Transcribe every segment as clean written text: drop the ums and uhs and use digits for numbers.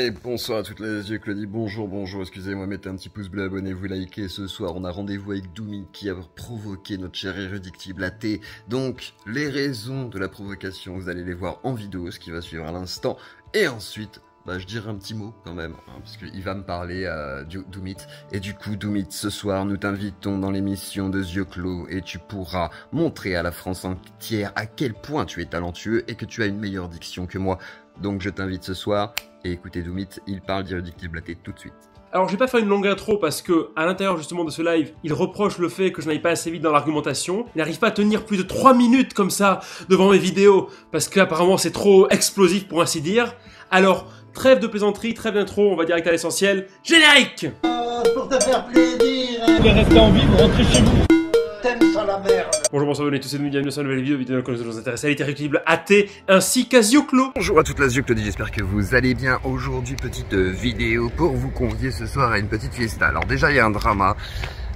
Et bonsoir à toutes les yeux, Claudie, bonjour, excusez-moi, mettez un petit pouce bleu, abonnez-vous, likez. Ce soir, on a rendez-vous avec Doomit qui a provoqué notre cher irréductible athée. Donc, les raisons de la provocation, vous allez les voir en vidéo, ce qui va suivre à l'instant. Et ensuite, je dirai un petit mot quand même, parce qu'il va me parler Doomit. Et du coup, Doomit, ce soir, nous t'invitons dans l'émission de Yeux Clos et tu pourras montrer à la France entière à quel point tu es talentueux et que tu as une meilleure diction que moi. Donc, je t'invite ce soir. Et écoutez Doomit, il parle d'irréductible athée tout de suite. Alors je vais pas faire une longue intro parce que à l'intérieur justement de ce live, il reproche le fait que je n'aille pas assez vite dans l'argumentation. Il n'arrive pas à tenir plus de 3 minutes comme ça devant mes vidéos parce qu'apparemment c'est trop explosif pour ainsi dire. Alors, trêve de plaisanterie, trêve d'intro, on va direct à l'essentiel. Générique. Pour te faire plaisir, Vous voulez rester en vie, vous rentrez chez vous. t'aimes ça la merde. Bonjour, bonsoir, bienvenue à tous et bienvenue sur une nouvelle vidéo dans laquelle nous nous intéressons à l'irréductible athée ainsi qu'à Yeux Clos. Bonjour à toute la Claudie, j'espère que vous allez bien. Aujourd'hui, petite vidéo pour vous convier ce soir à une petite fiesta. Alors déjà, il y a un drama.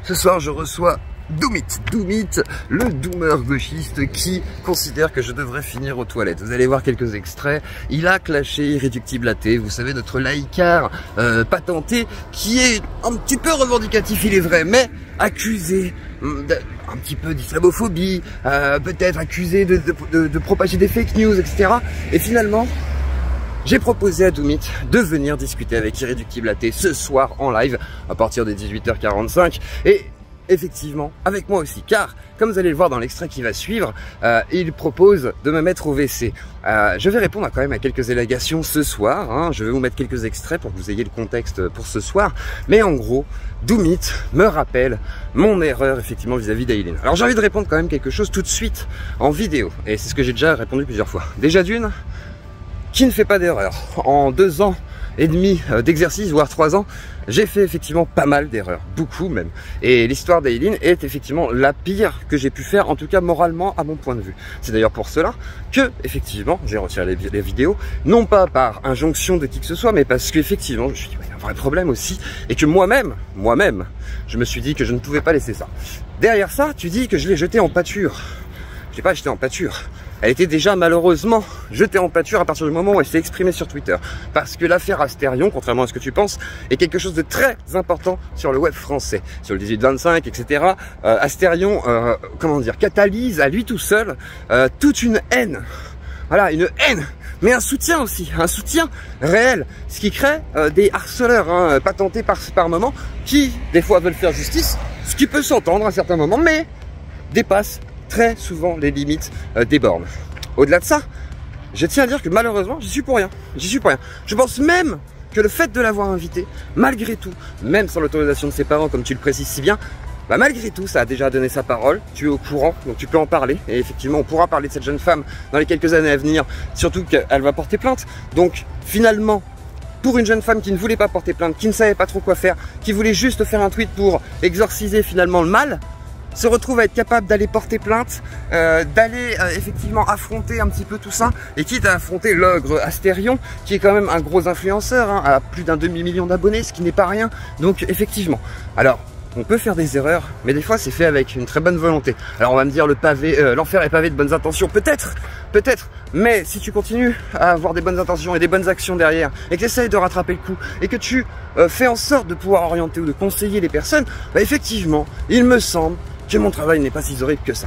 Ce soir, je reçois Doomit, le doomer gauchiste qui considère que je devrais finir aux toilettes. Vous allez voir quelques extraits. Il a clashé irréductible athée, vous savez, notre laïcard patenté, qui est un petit peu revendicatif, il est vrai, mais accusé un petit peu d'islamophobie, peut-être accusé de propager des fake news, etc. Et finalement, j'ai proposé à Doomit de venir discuter avec irréductible athée ce soir en live à partir des 18h45 et effectivement avec moi aussi, car comme vous allez le voir dans l'extrait qui va suivre, il propose de me mettre au WC. Je vais répondre quand même à quelques allégations ce soir, hein. Je vais vous mettre quelques extraits pour que vous ayez le contexte pour ce soir, mais en gros, Doomit me rappelle mon erreur effectivement vis-à-vis d'Aileen. Alors j'ai envie de répondre quand même quelque chose tout de suite en vidéo, et c'est ce que j'ai déjà répondu plusieurs fois. Déjà d'une, qui ne fait pas d'erreur. En 2 ans et demi d'exercice, voire 3 ans, j'ai fait effectivement pas mal d'erreurs, beaucoup même. Et l'histoire d'Aileen est effectivement la pire que j'ai pu faire, en tout cas moralement à mon point de vue. C'est d'ailleurs pour cela que, effectivement, j'ai retiré les vidéos, non pas par injonction de qui que ce soit, mais parce qu'effectivement, je me suis dit, il y a un vrai problème aussi, et que moi-même, je me suis dit que je ne pouvais pas laisser ça. Derrière ça, tu dis que je l'ai jeté en pâture. Je l'ai pas jeté en pâture. Elle était déjà malheureusement jetée en pâture à partir du moment où elle s'est exprimée sur Twitter. Parce que l'affaire Asterion, contrairement à ce que tu penses, est quelque chose de très important sur le web français. Sur le 18-25, etc. Asterion, catalyse à lui tout seul toute une haine. Voilà, une haine, mais un soutien aussi, un soutien réel. Ce qui crée des harceleurs patentés par moment qui, des fois, veulent faire justice, ce qui peut s'entendre à certains moments, mais dépasse très souvent les limites des bornes. Au-delà de ça, je tiens à dire que malheureusement, j'y suis pour rien. Je pense même que le fait de l'avoir invité, malgré tout, même sans l'autorisation de ses parents, comme tu le précises si bien, malgré tout, ça a déjà donné sa parole, tu es au courant, donc tu peux en parler. Et effectivement, on pourra parler de cette jeune femme dans les quelques années à venir, surtout qu'elle va porter plainte. Donc finalement, pour une jeune femme qui ne voulait pas porter plainte, qui ne savait pas trop quoi faire, qui voulait juste faire un tweet pour exorciser finalement le mal, se retrouve à être capable d'aller porter plainte, d'aller effectivement affronter un petit peu tout ça, et quitte à affronter l'ogre Asterion, qui est quand même un gros influenceur, à plus d'un demi-million d'abonnés, ce qui n'est pas rien. Donc effectivement, alors on peut faire des erreurs, mais des fois c'est fait avec une très bonne volonté. Alors on va me dire l'enfer est pavé de bonnes intentions, peut-être, mais si tu continues à avoir des bonnes intentions et des bonnes actions derrière, et que tu essayes de rattraper le coup, et que tu fais en sorte de pouvoir orienter ou de conseiller les personnes, effectivement, il me semble que mon travail n'est pas si horrible que ça.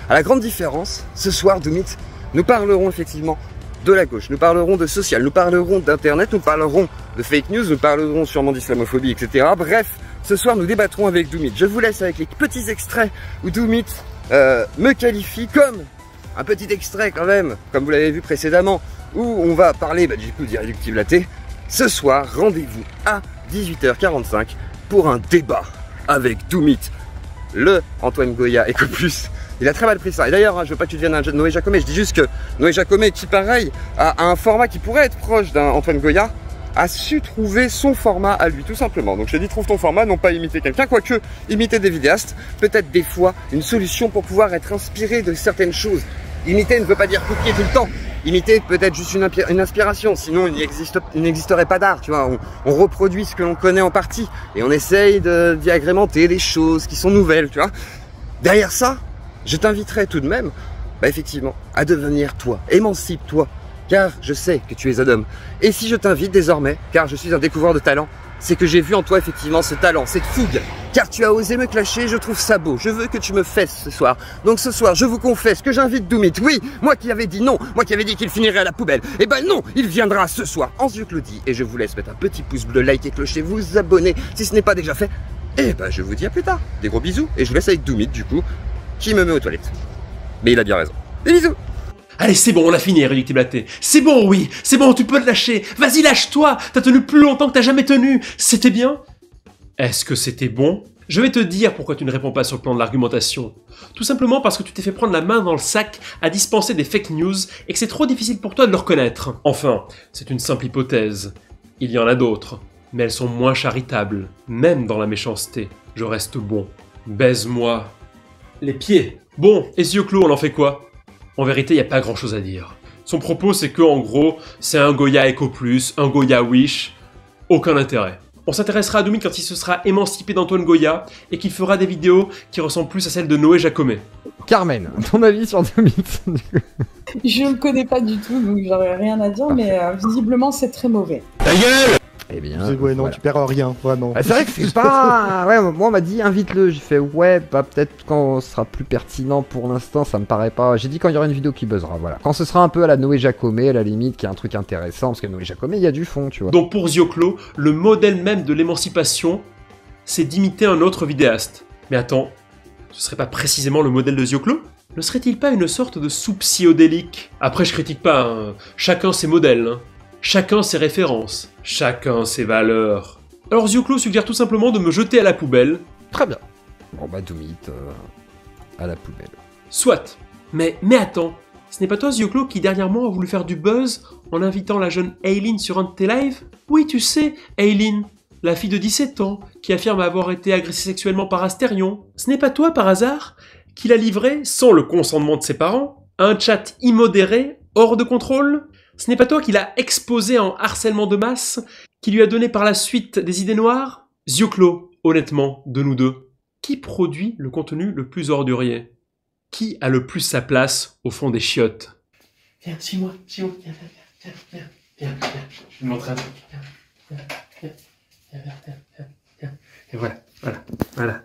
À la grande différence, ce soir, Doomit, nous parlerons effectivement de la gauche, nous parlerons de social, nous parlerons d'internet, nous parlerons de fake news, nous parlerons sûrement d'islamophobie, etc. Bref, ce soir, nous débattrons avec Doomit. Je vous laisse avec les petits extraits où Doomit me qualifie comme un petit extrait quand même, comme vous l'avez vu précédemment, où on va parler du coup d'irréductible athée. Ce soir, rendez-vous à 18h45 pour un débat avec Doomit. Le Antoine Goya Ecoplus, il a très mal pris ça. Et d'ailleurs, je veux pas que tu deviennes un Noé Jacomet, je dis juste que Noé Jacomet, qui pareil, a un format qui pourrait être proche d'un Antoine Goya, a su trouver son format à lui, tout simplement. Donc je dis, trouve ton format, non pas imiter quelqu'un, quoique imiter des vidéastes, peut-être des fois une solution pour pouvoir être inspiré de certaines choses. Imiter ne veut pas dire copier tout le temps. Imiter peut-être juste une inspiration, sinon il n'existerait pas d'art, tu vois. On reproduit ce que l'on connaît en partie et on essaye d'y agrémenter des choses qui sont nouvelles, tu vois. Derrière ça, je t'inviterai tout de même, effectivement, à devenir toi. Émancipe-toi car je sais que tu es un homme. Et si je t'invite désormais, car je suis un découvreur de talent, c'est que j'ai vu en toi effectivement ce talent, cette fougue. Car tu as osé me clasher, je trouve ça beau. Je veux que tu me fesses ce soir. Donc ce soir, je vous confesse que j'invite Doomit. Oui, moi qui avais dit non, moi qui avais dit qu'il finirait à la poubelle. Eh ben non, il viendra ce soir en Claudie. Et je vous laisse mettre un petit pouce bleu, like et clocher, vous abonner si ce n'est pas déjà fait. Et ben je vous dis à plus tard. Des gros bisous. Et je vous laisse avec Doomit du coup, qui me met aux toilettes. Mais il a bien raison. Des bisous. Allez, c'est bon, on a fini, Irréductible Athée. C'est bon, oui, c'est bon, tu peux te lâcher. Vas-y, lâche-toi. T'as tenu plus longtemps que t'as jamais tenu. C'était bien? Est-ce que c'était bon? Je vais te dire pourquoi tu ne réponds pas sur le plan de l'argumentation. Tout simplement parce que tu t'es fait prendre la main dans le sac à dispenser des fake news et que c'est trop difficile pour toi de le reconnaître. Enfin, c'est une simple hypothèse. Il y en a d'autres, mais elles sont moins charitables. Même dans la méchanceté, je reste bon. Baise-moi les pieds. Bon, et ce yeux clos, on en fait quoi? En vérité, il n'y a pas grand chose à dire. Son propos, c'est que, en gros, c'est un Goya Eco Plus, un Goya Wish, aucun intérêt. On s'intéressera à Doomit quand il se sera émancipé d'Antoine Goya et qu'il fera des vidéos qui ressemblent plus à celles de Noé Jacomet. Carmen, ton avis sur Doomit? Je ne le connais pas du tout, donc j'aurais rien à dire, mais visiblement c'est très mauvais. Ta gueule! Eh bien, Ouais, non, voilà. tu perds rien, vraiment. Ah, c'est vrai que c'est pas... Ouais, moi on m'a dit invite-le, j'ai fait ouais, bah peut-être quand ce sera plus pertinent pour l'instant, ça me paraît pas... J'ai dit quand il y aura une vidéo qui buzzera, voilà. Quand ce sera un peu à la Noé Jacomet, à la limite, qui a un truc intéressant, parce que Noé Jacomet, il y a du fond, tu vois. Donc pour Zioclo, le modèle même de l'émancipation, c'est d'imiter un autre vidéaste. Mais attends, ce serait pas précisément le modèle de Zioclo? Ne serait-il pas une sorte de soupe psychodélique? Après, je critique pas, hein. Chacun ses modèles, hein. Chacun ses références, chacun ses valeurs. Alors Zioclo suggère tout simplement de me jeter à la poubelle. Très bien. Bon bah Doomit, à la poubelle. Soit. Mais attends, ce n'est pas toi Zioclo qui dernièrement a voulu faire du buzz en invitant la jeune Aileen sur un de tes lives? Oui, tu sais, Aileen, la fille de 17 ans, qui affirme avoir été agressée sexuellement par Astérion. Ce n'est pas toi par hasard qui l'a livré, sans le consentement de ses parents, à un chat immodéré, hors de contrôle? Ce n'est pas toi qui l'a exposé en harcèlement de masse, qui lui a donné par la suite des idées noires? Zioclo, honnêtement, de nous deux, qui produit le contenu le plus ordurier? Qui a le plus sa place au fond des chiottes? Viens, suis-moi, viens, je vais te montrer un truc. Viens. Et voilà.